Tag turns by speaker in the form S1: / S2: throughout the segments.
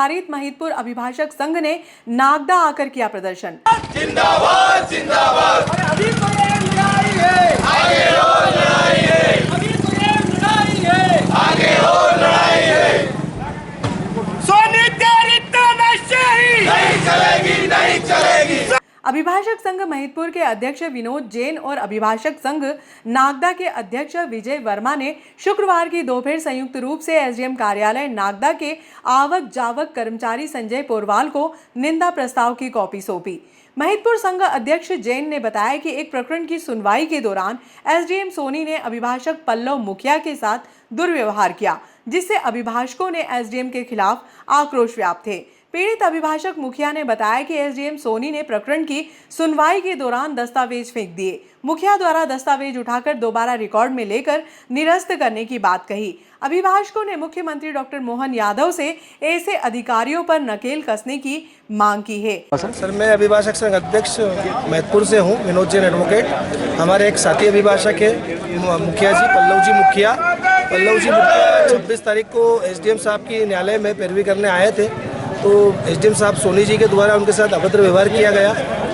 S1: नवपारित महिदपुर अभिभाषक संघ ने नागदा आकर किया प्रदर्शन।
S2: जिंदाबाद जिंदाबाद, अभी तो ये लड़ाई है, आगे और लड़ाई है, अभी तो ये लड़ाई है, आगे और लड़ाई है। सोनी तेरी तानाशाही नहीं चलेगी, नहीं चलेगी।
S1: अभिभाषक संघ महिदपुर के अध्यक्ष विनोद जैन और अभिभाषक संघ नागदा के अध्यक्ष विजय वर्मा ने शुक्रवार की दोपहर संयुक्त रूप से एसडीएम कार्यालय नागदा के आवक जावक कर्मचारी संजय पोरवाल को निंदा प्रस्ताव की कॉपी सौंपी। महिदपुर संघ अध्यक्ष जैन ने बताया कि एक प्रकरण की सुनवाई के दौरान एसडीएम सोनी ने अभिभाषक पल्लव मुखिया के साथ दुर्व्यवहार किया, जिससे अभिभाषकों ने एसडीएम के खिलाफ आक्रोश व्याप्त थे। पीड़ित अभिभाषक मुखिया ने बताया कि एसडीएम सोनी ने प्रकरण की सुनवाई के दौरान दस्तावेज फेंक दिए। मुखिया द्वारा दस्तावेज उठाकर दोबारा रिकॉर्ड में लेकर निरस्त करने की बात कही। अभिभाषकों ने मुख्यमंत्री डॉक्टर मोहन यादव से ऐसे अधिकारियों पर नकेल कसने की मांग की है।
S3: सर, मैं अभिभाषक संघ अध्यक्ष महिदपुर से हूँ, विनोद जैन एडवोकेट। हमारे एक साथी अभिभाषक है मुखिया जी, पल्लव जी मुखिया 26 तारीख को एसडीएम साहब की न्यायालय में पैरवी करने आए थे। तो एसडीएम साहब सोनी जी के द्वारा उनके साथ अभद्र व्यवहार किया गया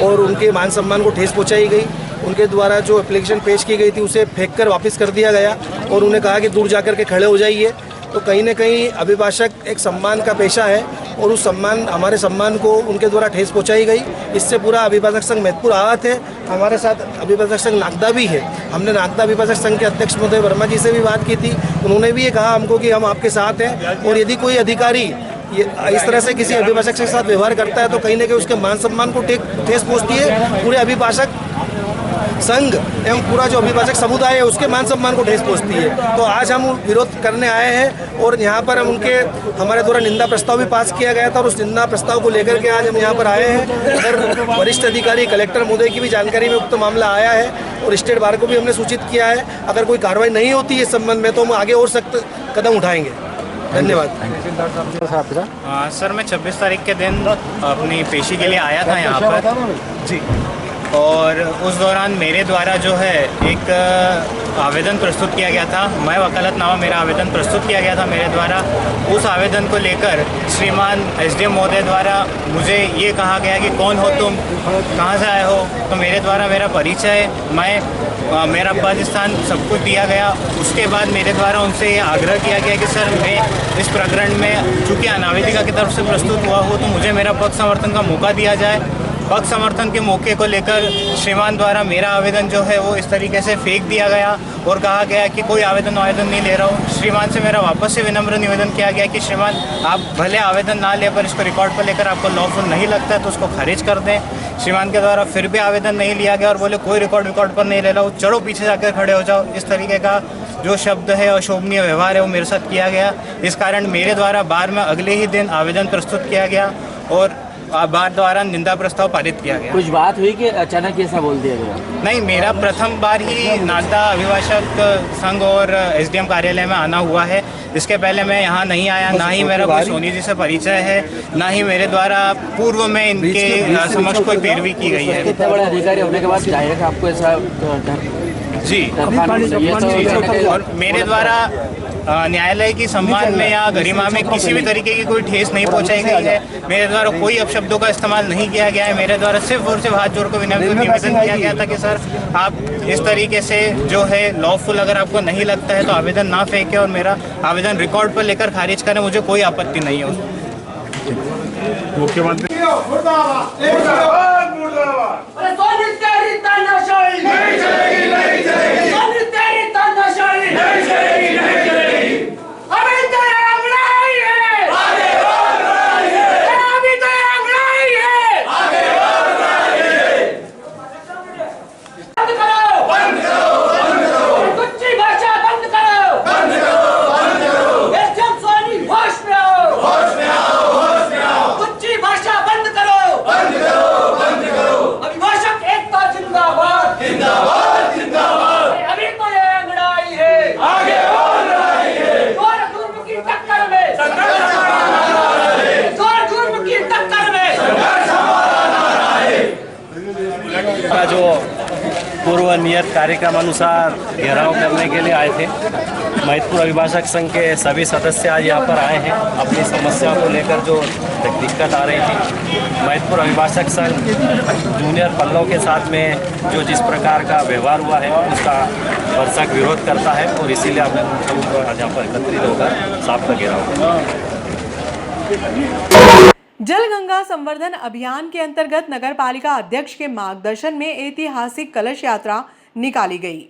S3: और उनके मान सम्मान को ठेस पहुंचाई गई। उनके द्वारा जो एप्लीकेशन पेश की गई थी उसे फेंककर वापस कर दिया गया और उन्हें कहा कि दूर जाकर के खड़े हो जाइए। तो कहीं न कहीं अभिभाषक एक सम्मान का पेशा है और उस हमारे सम्मान को उनके द्वारा ठेस पहुंचाई गई। इससे पूरा अभिभाषक संघ महिदपुर आहत है। हमारे साथ अभिभाषक संघ नागदा भी है। हमने नागदा अभिभाषक संघ के अध्यक्ष महोदय वर्मा जी से भी बात की थी। उन्होंने भी ये कहा हमको कि हम आपके साथ हैं और यदि कोई अधिकारी ये इस तरह से किसी अभिभाषक के साथ व्यवहार करता है तो कहीं ना कहीं उसके मान सम्मान को ठेस पहुंचती है। पूरे अभिभाषक संघ एवं पूरा जो अभिभाषक समुदाय है उसके मान सम्मान को ठेस पहुंचती है। तो आज हम विरोध करने आए हैं और यहाँ पर हम हमारे द्वारा निंदा प्रस्ताव भी पास किया गया था और उस निंदा प्रस्ताव को लेकर के आज हम यहाँ पर आए हैं। अगर वरिष्ठ अधिकारी कलेक्टर महोदय की भी जानकारी में उक्त मामला आया है और स्टेट बार को भी हमने सूचित किया है। अगर कोई कार्रवाई नहीं होती है इस संबंध में तो हम आगे और सख्त कदम उठाएंगे। धन्यवाद।
S4: सर, मैं 26 तारीख के दिन अपनी पेशी के लिए आया था यहाँ पर जी, और उस दौरान मेरे द्वारा जो है एक आवेदन प्रस्तुत किया गया था। मैं वकालतनामा मेरा आवेदन प्रस्तुत किया गया था मेरे द्वारा। उस आवेदन को लेकर श्रीमान एसडीएम महोदय द्वारा मुझे ये कहा गया कि कौन हो तुम, कहाँ से आए हो। तो मेरे द्वारा मेरा परिचय, मेरा पद स्थान सब कुछ दिया गया। उसके बाद मेरे द्वारा उनसे ये आग्रह किया गया कि सर मैं इस प्रकरण में चूँकि अनावेदिका की तरफ से प्रस्तुत हुआ हो तो मुझे मेरा पक्ष समर्थन का मौका दिया जाए। पक्ष समर्थन के मौके को लेकर श्रीमान द्वारा मेरा आवेदन जो है वो इस तरीके से फेंक दिया गया और कहा गया कि कोई आवेदन नहीं ले रहा हूँ। श्रीमान से मेरा वापस से विनम्र निवेदन किया गया कि श्रीमान आप भले आवेदन ना ले पर इसको रिकॉर्ड पर लेकर आपको लॉफुल नहीं लगता है तो उसको खारिज कर दें। श्रीमान के द्वारा फिर भी आवेदन नहीं लिया गया और बोले कोई रिकॉर्ड पर नहीं ले रहा हूँ, चलो पीछे जाकर खड़े हो जाओ। इस तरीके का जो शब्द है अशोभनीय व्यवहार है वो मेरे साथ किया गया। इस कारण मेरे द्वारा बार में अगले ही दिन आवेदन प्रस्तुत किया गया और बार द्वारा निंदा प्रस्ताव पारित किया गया।
S5: कुछ बात हुई कि अचानक ऐसा बोल दिया गया?
S4: नहीं, मेरा प्रथम बार ही नागदा अभिभाषक संघ और एसडीएम कार्यालय में आना हुआ है। इसके पहले मैं यहाँ नहीं आया, ना ही मेरा कोई सोनी जी से परिचय है, ना ही मेरे द्वारा पूर्व में इनके समक्ष कोई पैरवी की गई है।
S5: इतने बड़े अधिकारी होने के बाद डायरेक्ट आपको ऐसा
S4: जी, और मेरे द्वारा न्यायालय की सम्मान में या गरिमा में किसी भी तरीके की कोई ठेस नहीं पहुंचाई गई है। मेरे द्वारा कोई अपशब्दों का इस्तेमाल नहीं किया गया है। मेरे द्वारा सिर्फ और सिर्फ हाथ जोड़ कर निवेदन किया गया था कि सर आप इस तरीके से जो है लॉफुल अगर आपको नहीं लगता है तो आवेदन ना फेंके और मेरा आवेदन रिकॉर्ड पर लेकर खारिज करें। मुझे कोई आपत्ति नहीं है उसमें।
S2: मुख्यमंत्री जिंदाबाद जिंदाबाद,
S6: नियत कार्यक्रम अनुसार घेराव करने के लिए आए थे। महितपुर अभिभाषक संघ के सभी सदस्य आज यहाँ पर आए हैं अपनी समस्याओं को लेकर जो दिक्कत आ रही थी। महितपुर अभिभाषक संघ जूनियर पल्लव के साथ में जो जिस प्रकार का व्यवहार हुआ है उसका भरसक विरोध करता है और इसीलिए हम लोग आज यहाँ पर एकत्रित होकर साफ का घेराव किया।
S1: जल गंगा संवर्धन अभियान के अंतर्गत नगर पालिका अध्यक्ष के मार्गदर्शन में ऐतिहासिक कलश यात्रा निकाली गई।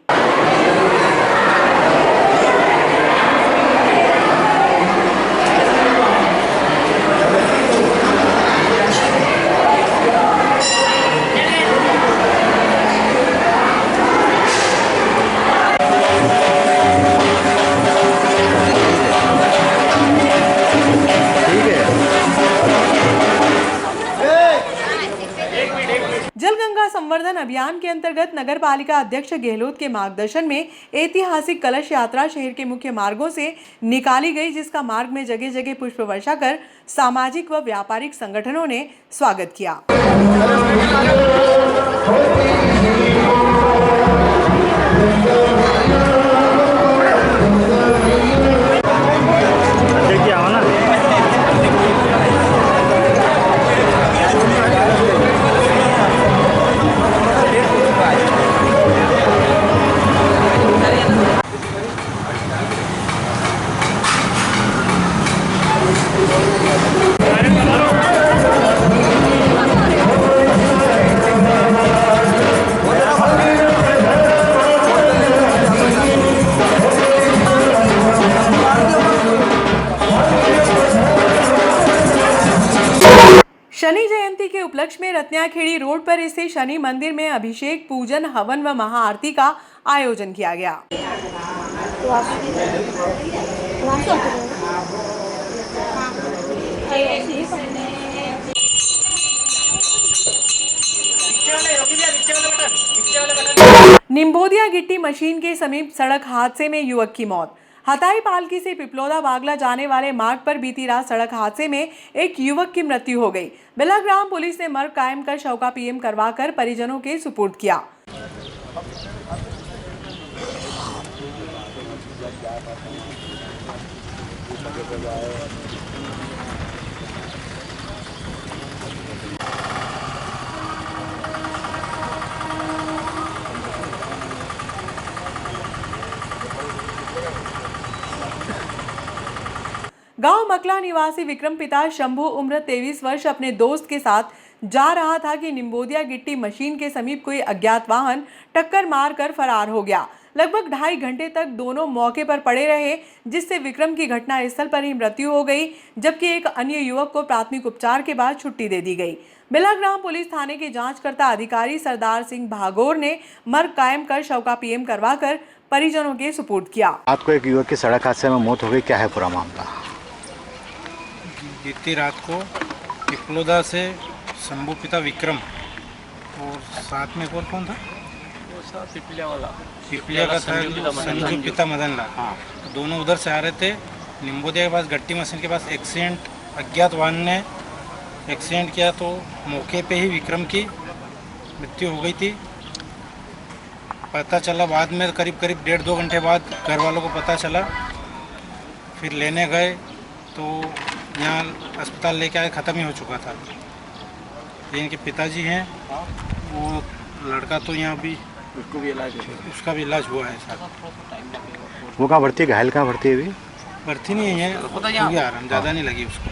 S1: जल गंगा संवर्धन अभियान के अंतर्गत नगर पालिका अध्यक्ष गहलोत के मार्गदर्शन में ऐतिहासिक कलश यात्रा शहर के मुख्य मार्गों से निकाली गई, जिसका मार्ग में जगह जगह पुष्प वर्षा कर सामाजिक व व्यापारिक संगठनों ने स्वागत किया। शनि जयंती के उपलक्ष्य में रत्न्याखेड़ी रोड पर स्थित शनि मंदिर में अभिषेक, पूजन, हवन व महाआरती का आयोजन किया गया। निम्बोदिया गिट्टी मशीन के समीप सड़क हादसे में युवक की मौत। हताई पालकी से पिपलोदा बागला जाने वाले मार्ग पर बीती रात सड़क हादसे में एक युवक की मृत्यु हो गई। बेलाग्राम पुलिस ने मर्ग कायम कर शव का पीएम करवाकर परिजनों के सुपुर्द किया। गांव मकला निवासी विक्रम पिता शंभू उम्र 23 वर्ष अपने दोस्त के साथ जा रहा था कि निम्बोदिया गिट्टी मशीन के समीप कोई अज्ञात वाहन टक्कर मारकर फरार हो गया। लगभग 2.5 घंटे तक दोनों मौके पर पड़े रहे, जिससे विक्रम की घटनास्थल पर ही मृत्यु हो गई, जबकि एक अन्य युवक को प्राथमिक उपचार के बाद छुट्टी दे दी गई। बेलाग्राम पुलिस थाने के जांचकर्ता अधिकारी सरदार सिंह भागोर ने मर्ग कायम कर शव का पीएम करवाकर परिजनों के सुपुर्द किया।
S7: रात को एक युवक की सड़क हादसे में मौत हो गई, क्या है पूरा मामला?
S8: बीती रात को पिपलोदा से शंभू पिता विक्रम और साथ में कौन था? पिपलिया का था संजू पिता मदन लाल। हाँ। तो दोनों उधर से आ रहे थे। निम्बोदिया के पास गट्टी मशीन के पास एक्सीडेंट, अज्ञात वाहन ने एक्सीडेंट किया तो मौके पे ही विक्रम की मृत्यु हो गई थी। पता चला बाद में करीब 1.5-2 घंटे बाद घर वालों को पता चला, फिर लेने गए तो यहाँ अस्पताल लेके आए, ख़त्म ही हो चुका था। ये इनके पिताजी हैं, वो लड़का तो यहाँ भी उसका भी इलाज हुआ है सर।
S7: वो कहाँ भर्ती है? घायल कहाँ भर्ती है? अभी
S8: भर्ती नहीं है, आराम ज़्यादा नहीं लगी उसको।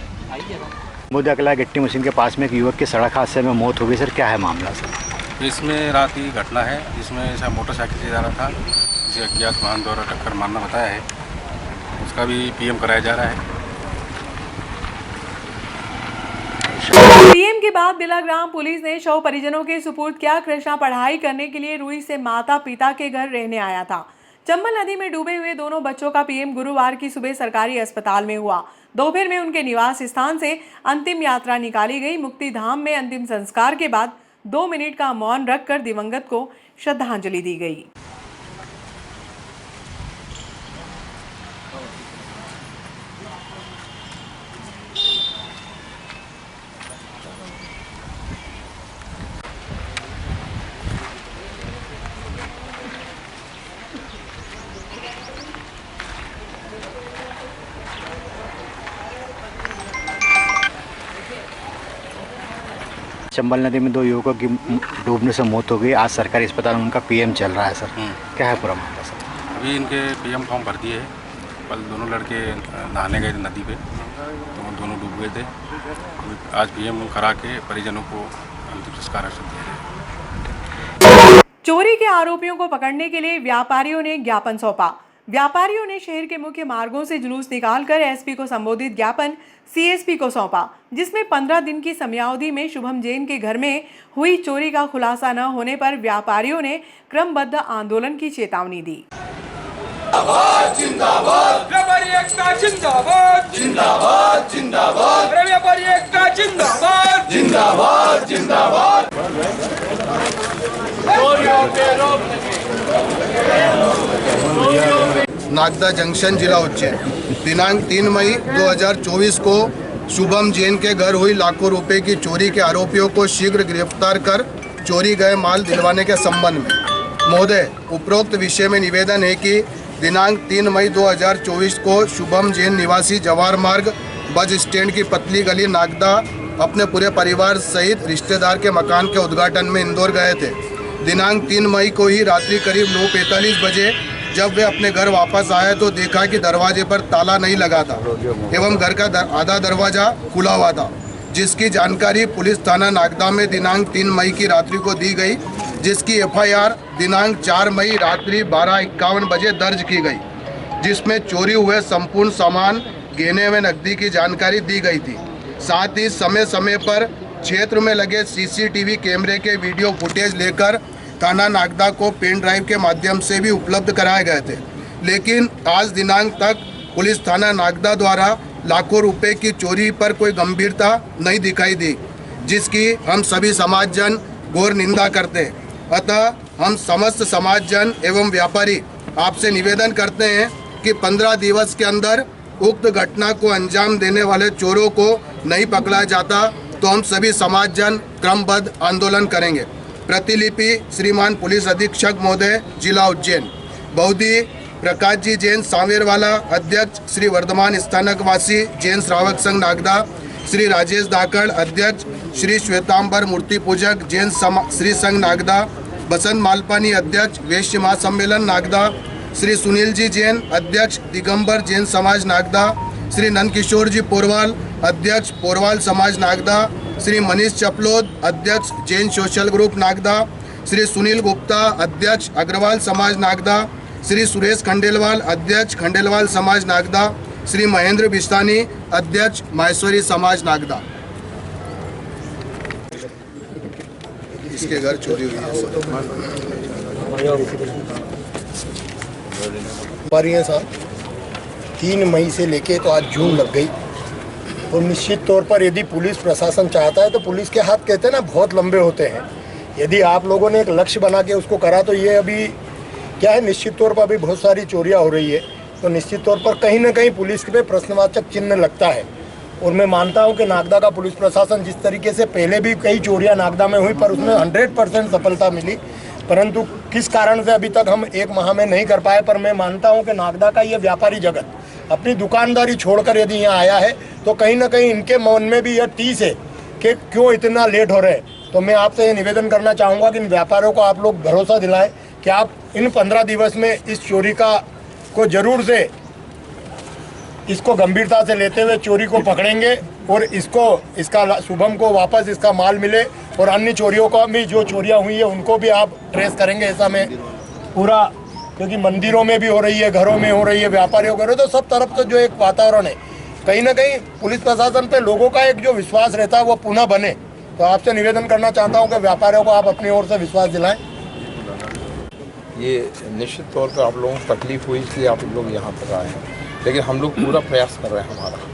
S7: मुद्दा अकला गिट्टी मशीन के पास में एक युवक की सड़क हादसे में मौत हो गई सर, क्या है मामला सर?
S9: इसमें रात की घटना है, जिसमें ऐसा मोटरसाइकिल से जा रहा था, जिसे अज्ञात वाहन द्वारा टक्कर मारना बताया है। उसका भी पीएम कराया जा रहा है।
S1: पीएम के बाद बेलाग्राम पुलिस ने शव परिजनों के सुपुर्द किया। कृष्णा पढ़ाई करने के लिए रुई से माता पिता के घर रहने आया था। चंबल नदी में डूबे हुए दोनों बच्चों का पीएम गुरुवार की सुबह सरकारी अस्पताल में हुआ। दोपहर में उनके निवास स्थान से अंतिम यात्रा निकाली गई। मुक्तिधाम में अंतिम संस्कार के बाद 2 मिनट का मौन रखकर दिवंगत को श्रद्धांजलि दी गई।
S7: चंबल नदी में 2 युवकों की डूबने से मौत हो गई। आज सरकारी अस्पताल में उनका पीएम चल रहा है सर, क्या है पूरा मामला सर?
S9: अभी इनके पीएम फॉर्म भर दिए है। कल दोनों लड़के नहाने गए थे नदी पे, तो वो दोनों डूब गए थे। आज पीएम करा के परिजनों को अंतिम संस्कार दिया।
S1: चोरी के आरोपियों को पकड़ने के लिए व्यापारियों ने ज्ञापन सौंपा। व्यापारियों ने शहर के मुख्य मार्गों से जुलूस निकालकर एसपी को संबोधित ज्ञापन सीएसपी को सौंपा, जिसमें 15 दिन की समयावधि में शुभम जैन के घर में हुई चोरी का खुलासा न होने पर व्यापारियों ने क्रमबद्ध आंदोलन की चेतावनी दी।
S2: जिंदाबाद व्यापारी एकता जिंदाबाद जिंदाबाद जिंदाबाद व्यापारी एकता जिंदाबाद जिंदाबाद जिंदाबाद।
S3: नागदा जंक्शन जिला उज्जैन दिनांक 3 मई 2024 को शुभम जैन के घर हुई लाखों रुपए की चोरी के आरोपियों को शीघ्र गिरफ्तार कर चोरी गए माल दिलवाने के संबंध में महोदय उपरोक्त विषय में निवेदन है कि दिनांक 3 मई 2024 को शुभम जैन निवासी जवाहर मार्ग बस स्टैंड की पतली गली नागदा अपने पूरे परिवार सहित रिश्तेदार के मकान के उद्घाटन में इंदौर गए थे। दिनांक 3 मई को ही रात्रि करीब 9:45 बजे जब वे अपने घर वापस आए तो देखा कि दरवाजे पर ताला नहीं लगा था एवं घर का आधा दरवाजा खुला हुआ था, जिसकी जानकारी पुलिस थाना नागदा में दिनांक 3 मई की रात्रि को दी गई, जिसकी एफआईआर दिनांक 4 मई रात्रि 12:51 बजे दर्ज की गई, जिसमें चोरी हुए संपूर्ण सामान गहने व नकदी की जानकारी दी गई थी। साथ ही समय समय पर क्षेत्र में लगे सीसीटीवी कैमरे के वीडियो फुटेज लेकर थाना नागदा को पेन ड्राइव के माध्यम से भी उपलब्ध कराए गए थे, लेकिन आज दिनांक तक पुलिस थाना नागदा द्वारा लाखों रुपए की चोरी पर कोई गंभीरता नहीं दिखाई दी, जिसकी हम सभी समाजजन घोर निंदा करते हैं। अतः हम समस्त समाजजन एवं व्यापारी आपसे निवेदन करते हैं कि 15 दिवस के अंदर उक्त घटना को अंजाम देने वाले चोरों को नहीं पकड़ा जाता तो हम सभी समाजजन क्रमबद्ध आंदोलन करेंगे। प्रतिलिपि श्रीमान पुलिस अधीक्षक महोदय जिला उज्जैन। बहुधी प्रकाश जी जैन सांवेरवाला अध्यक्ष श्री वर्धमान स्थानकवासी जैन श्रावक संघ नागदा, श्री राजेश धाकड़ अध्यक्ष श्री श्वेतांबर मूर्ति पूजक जैन श्री संघ नागदा, बसंत मालपानी अध्यक्ष वैश्य महासम्मेलन नागदा, श्री सुनील जी जैन अध्यक्ष दिगंबर जैन समाज नागदा, श्री नंदकिशोर जी पोरवाल अध्यक्ष पोरवाल समाज नागदा, श्री मनीष चपलोद अध्यक्ष जैन सोशल ग्रुप नागदा, श्री सुनील गुप्ता अध्यक्ष अग्रवाल समाज नागदा, श्री सुरेश खंडेलवाल अध्यक्ष खंडेलवाल समाज नागदा, श्री महेंद्र बिस्तानी अध्यक्ष माहेश्वरी समाज नागदा। इसके घर चोरी हुई है।
S10: व्यापारी साहब 3 मई से लेके तो आज जून लग गई, और निश्चित तौर पर यदि पुलिस प्रशासन चाहता है तो पुलिस के हाथ कहते हैं ना बहुत लंबे होते हैं। यदि आप लोगों ने एक लक्ष्य बना के उसको करा तो ये अभी क्या है, निश्चित तौर पर अभी बहुत सारी चोरियां हो रही है, तो निश्चित तौर पर कहीं ना कहीं पुलिस पे प्रश्नवाचक चिन्ह लगता है। और मैं मानता हूं कि नागदा का पुलिस प्रशासन जिस तरीके से पहले भी कई चोरियां नागदा में हुई पर उसमें 100% सफलता मिली, परंतु किस कारण से अभी तक हम 1 माह में नहीं कर पाए। पर मैं मानता हूं कि नागदा का ये व्यापारी जगत अपनी दुकानदारी छोड़कर यदि यहाँ आया है तो कहीं ना कहीं इनके मन में भी यह टीस है कि क्यों इतना लेट हो रहे हैं। तो मैं आपसे ये निवेदन करना चाहूँगा कि इन व्यापारियों को आप लोग भरोसा दिलाएं कि आप इन 15 दिवस में इस चोरी को जरूर से इसको गंभीरता से लेते हुए चोरी को पकड़ेंगे और इसका शुभम को वापस इसका माल मिले, और अन्य चोरियों का भी जो चोरियां हुई है उनको भी आप ट्रेस करेंगे। ऐसा मैं पूरा, क्योंकि मंदिरों में भी हो रही है, घरों में हो रही है, व्यापारियों का, तो सब तरफ से जो एक वातावरण है कहीं ना कहीं पुलिस प्रशासन पे लोगों का एक जो विश्वास रहता है वो पुनः बने। तो आपसे निवेदन करना चाहता हूँ कि व्यापारियों को आप अपनी ओर से विश्वास दिलाएं।
S11: ये निश्चित तौर पर आप लोगों को तकलीफ हुई इसलिए आप लोग यहाँ पर आए हैं, लेकिन हम लोग पूरा प्रयास कर रहे हैं।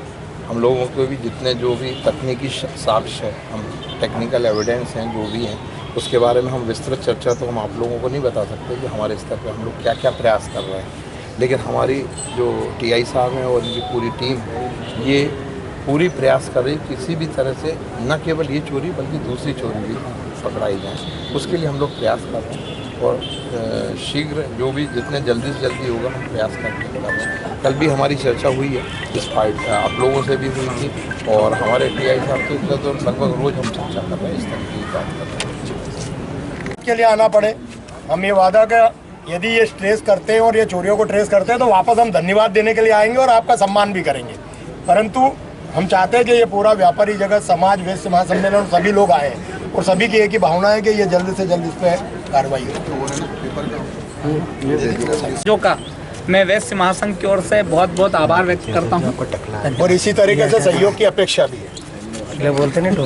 S11: हम लोगों को भी जितने जो भी तकनीकी साक्ष्य है, हम टेक्निकल एविडेंस हैं जो भी हैं, उसके बारे में हम विस्तृत चर्चा तो हम आप लोगों को नहीं बता सकते कि हमारे स्तर पर हम लोग क्या क्या प्रयास कर रहे हैं। लेकिन हमारी जो टीआई साहब हैं और इनकी पूरी टीम ये पूरी प्रयास कर रही किसी भी तरह से न केवल ये चोरी बल्कि दूसरी चोरी भी पकड़ाई जाए, उसके लिए हम लोग प्रयास कर रहे हैं। और शीघ्र जो भी जितने जल्दी से जल्दी होगा हम प्रयास करने के बराबर। कल भी हमारी चर्चा हुई है इस फाइट आप लोगों से भी हुई थी और हमारे टीआई साहब से तो लगभग रोज़ हम चर्चा कर रहे हैं, इस तरह की बात कर रहे हैं।
S10: के लिए आना पड़े, हम ये वादा का यदि ये ट्रेस करते हैं और ये चोरियों को ट्रेस करते हैं तो वापस हम धन्यवाद देने के लिए आएंगे और आपका सम्मान भी करेंगे। परंतु हम चाहते हैं कि ये पूरा व्यापारी जगत, समाज, वैश्य महासम्मेलन सभी लोग आए और सभी की एक ही भावना है कि ये जल्द से जल्द इस पर कार्रवाई
S12: जो का मैं वैश्य महासंघ की ओर से बहुत बहुत आभार व्यक्त करता हूँ
S10: और इसी तरीके से सहयोग की अपेक्षा भी है।
S3: बोलते नहीं
S10: तो